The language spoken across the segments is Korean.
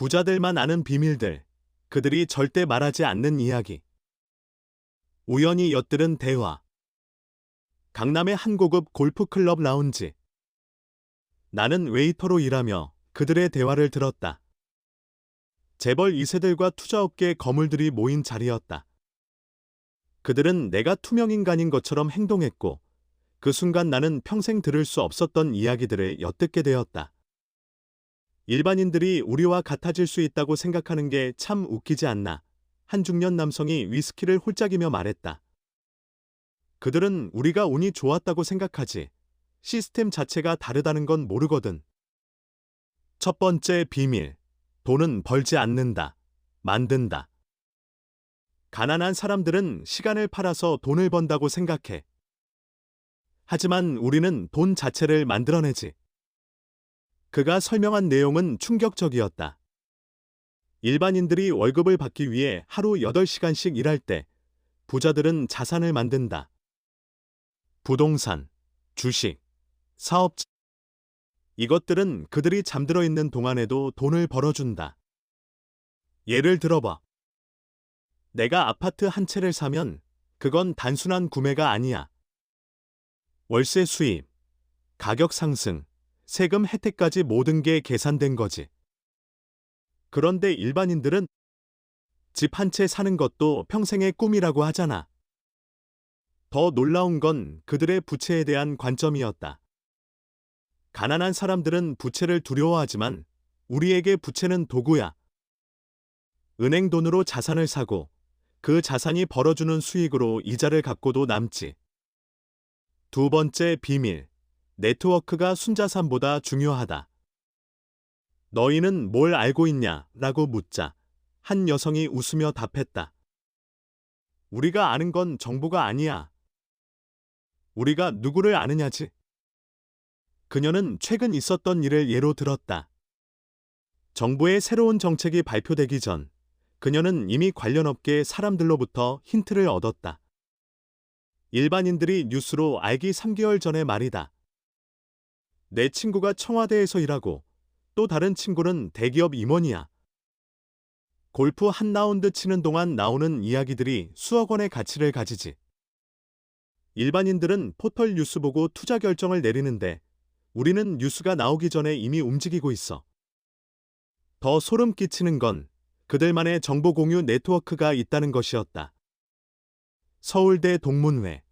부자들만 아는 비밀들, 그들이 절대 말하지 않는 이야기. 우연히 엿들은 대화. 강남의 한 고급 골프클럽 라운지. 나는 웨이터로 일하며 그들의 대화를 들었다. 재벌 2세들과 투자업계 거물들이 모인 자리였다. 그들은 내가 투명인간인 것처럼 행동했고, 그 순간 나는 평생 들을 수 없었던 이야기들을 엿듣게 되었다. 일반인들이 우리와 같아질 수 있다고 생각하는 게 참 웃기지 않나? 한 중년 남성이 위스키를 홀짝이며 말했다. 그들은 우리가 운이 좋았다고 생각하지. 시스템 자체가 다르다는 건 모르거든. 첫 번째 비밀. 돈은 벌지 않는다. 만든다. 가난한 사람들은 시간을 팔아서 돈을 번다고 생각해. 하지만 우리는 돈 자체를 만들어내지. 그가 설명한 내용은 충격적이었다. 일반인들이 월급을 받기 위해 하루 8시간씩 일할 때 부자들은 자산을 만든다. 부동산, 주식, 사업. 이것들은 그들이 잠들어 있는 동안에도 돈을 벌어준다. 예를 들어봐. 내가 아파트 한 채를 사면 그건 단순한 구매가 아니야. 월세 수입, 가격 상승, 세금 혜택까지 모든 게 계산된 거지. 그런데 일반인들은 집 한 채 사는 것도 평생의 꿈이라고 하잖아. 더 놀라운 건 그들의 부채에 대한 관점이었다. 가난한 사람들은 부채를 두려워하지만 우리에게 부채는 도구야. 은행 돈으로 자산을 사고 그 자산이 벌어주는 수익으로 이자를 갚고도 남지. 두 번째 비밀. 네트워크가 순자산보다 중요하다. 너희는 뭘 알고 있냐? 라고 묻자 한 여성이 웃으며 답했다. 우리가 아는 건 정보가 아니야. 우리가 누구를 아느냐지. 그녀는 최근 있었던 일을 예로 들었다. 정부의 새로운 정책이 발표되기 전 그녀는 이미 관련 업계 사람들로부터 힌트를 얻었다. 일반인들이 뉴스로 알기 3개월 전의 말이다. 내 친구가 청와대에서 일하고 또 다른 친구는 대기업 임원이야. 골프 한 라운드 치는 동안 나오는 이야기들이 수억 원의 가치를 가지지. 일반인들은 포털 뉴스 보고 투자 결정을 내리는데 우리는 뉴스가 나오기 전에 이미 움직이고 있어. 더 소름 끼치는 건 그들만의 정보 공유 네트워크가 있다는 것이었다. 서울대 동문회,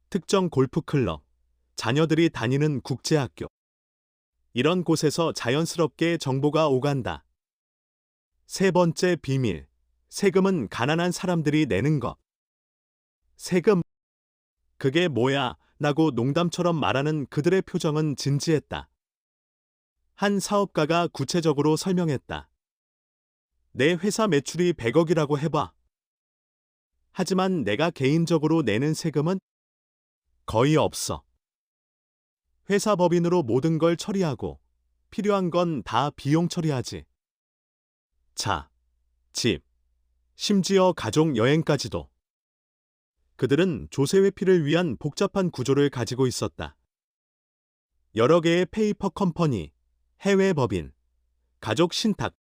특정 골프클럽, 자녀들이 다니는 국제학교. 이런 곳에서 자연스럽게 정보가 오간다. 세 번째 비밀. 세금은 가난한 사람들이 내는 것. 세금. 그게 뭐야? 라고 농담처럼 말하는 그들의 표정은 진지했다. 한 사업가가 구체적으로 설명했다. 내 회사 매출이 100억이라고 해봐. 하지만 내가 개인적으로 내는 세금은 거의 없어. 회사 법인으로 모든 걸 처리하고 필요한 건 다 비용 처리하지. 차, 집, 심지어 가족 여행까지도. 그들은 조세 회피를 위한 복잡한 구조를 가지고 있었다. 여러 개의 페이퍼 컴퍼니, 해외 법인, 가족 신탁.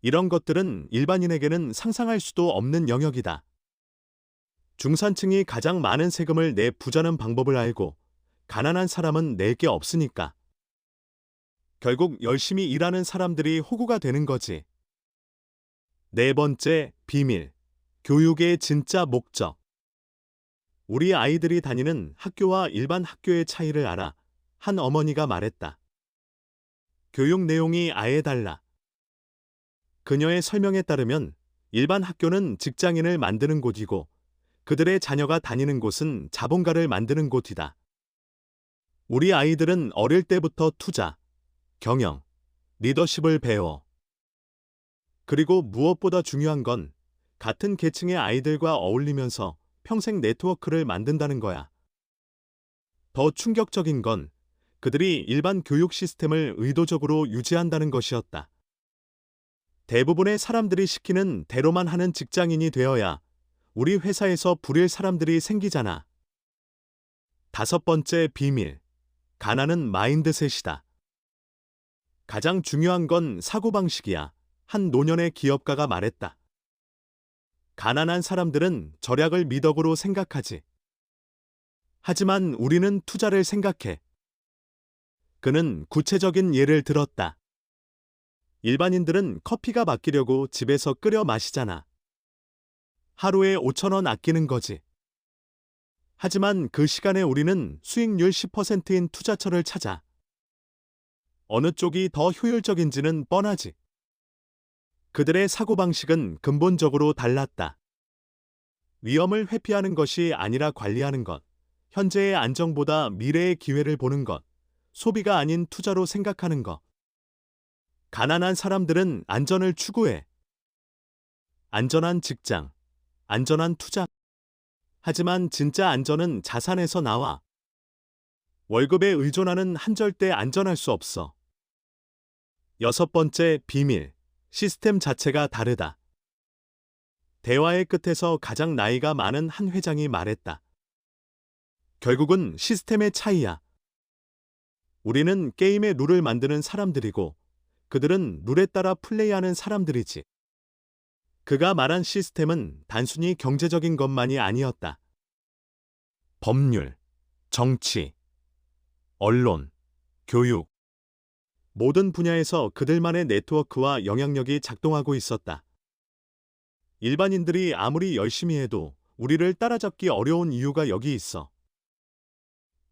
이런 것들은 일반인에게는 상상할 수도 없는 영역이다. 중산층이 가장 많은 세금을 내부자는 방법을 알고 가난한 사람은 낼 게 없으니까. 결국 열심히 일하는 사람들이 호구가 되는 거지. 네 번째 비밀. 교육의 진짜 목적. 우리 아이들이 다니는 학교와 일반 학교의 차이를 알아. 한 어머니가 말했다. 교육 내용이 아예 달라. 그녀의 설명에 따르면 일반 학교는 직장인을 만드는 곳이고 그들의 자녀가 다니는 곳은 자본가를 만드는 곳이다. 우리 아이들은 어릴 때부터 투자, 경영, 리더십을 배워. 그리고 무엇보다 중요한 건 같은 계층의 아이들과 어울리면서 평생 네트워크를 만든다는 거야. 더 충격적인 건 그들이 일반 교육 시스템을 의도적으로 유지한다는 것이었다. 대부분의 사람들이 시키는 대로만 하는 직장인이 되어야 우리 회사에서 부릴 사람들이 생기잖아. 다섯 번째 비밀. 가난은 마인드셋이다. 가장 중요한 건 사고방식이야. 한 노년의 기업가가 말했다. 가난한 사람들은 절약을 미덕으로 생각하지. 하지만 우리는 투자를 생각해. 그는 구체적인 예를 들었다. 일반인들은 커피가 맡기려고 집에서 끓여 마시잖아. 하루에 5,000원 아끼는 거지. 하지만 그 시간에 우리는 수익률 10%인 투자처를 찾아. 어느 쪽이 더 효율적인지는 뻔하지. 그들의 사고방식은 근본적으로 달랐다. 위험을 회피하는 것이 아니라 관리하는 것, 현재의 안정보다 미래의 기회를 보는 것, 소비가 아닌 투자로 생각하는 것. 가난한 사람들은 안전을 추구해. 안전한 직장, 안전한 투자. 하지만 진짜 안전은 자산에서 나와. 월급에 의존하는 한 절대 안전할 수 없어. 6번째, 비밀. 시스템 자체가 다르다. 대화의 끝에서 가장 나이가 많은 한 회장이 말했다. 결국은 시스템의 차이야. 우리는 게임의 룰을 만드는 사람들이고 그들은 룰에 따라 플레이하는 사람들이지. 그가 말한 시스템은 단순히 경제적인 것만이 아니었다. 법률, 정치, 언론, 교육. 모든 분야에서 그들만의 네트워크와 영향력이 작동하고 있었다. 일반인들이 아무리 열심히 해도 우리를 따라잡기 어려운 이유가 여기 있어.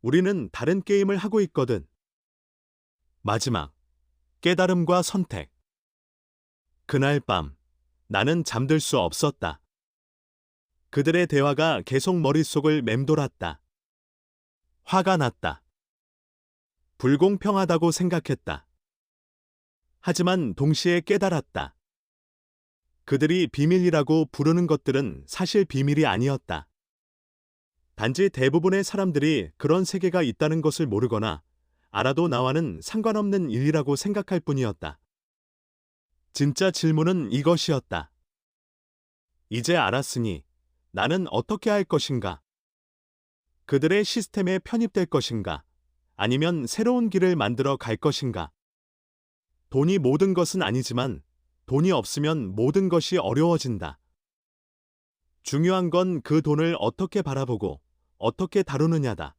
우리는 다른 게임을 하고 있거든. 마지막, 깨달음과 선택. 그날 밤, 나는 잠들 수 없었다. 그들의 대화가 계속 머릿속을 맴돌았다. 화가 났다. 불공평하다고 생각했다. 하지만 동시에 깨달았다. 그들이 비밀이라고 부르는 것들은 사실 비밀이 아니었다. 단지 대부분의 사람들이 그런 세계가 있다는 것을 모르거나 알아도 나와는 상관없는 일이라고 생각할 뿐이었다. 진짜 질문은 이것이었다. 이제 알았으니 나는 어떻게 할 것인가? 그들의 시스템에 편입될 것인가? 아니면 새로운 길을 만들어 갈 것인가? 돈이 모든 것은 아니지만 돈이 없으면 모든 것이 어려워진다. 중요한 건 그 돈을 어떻게 바라보고 어떻게 다루느냐다.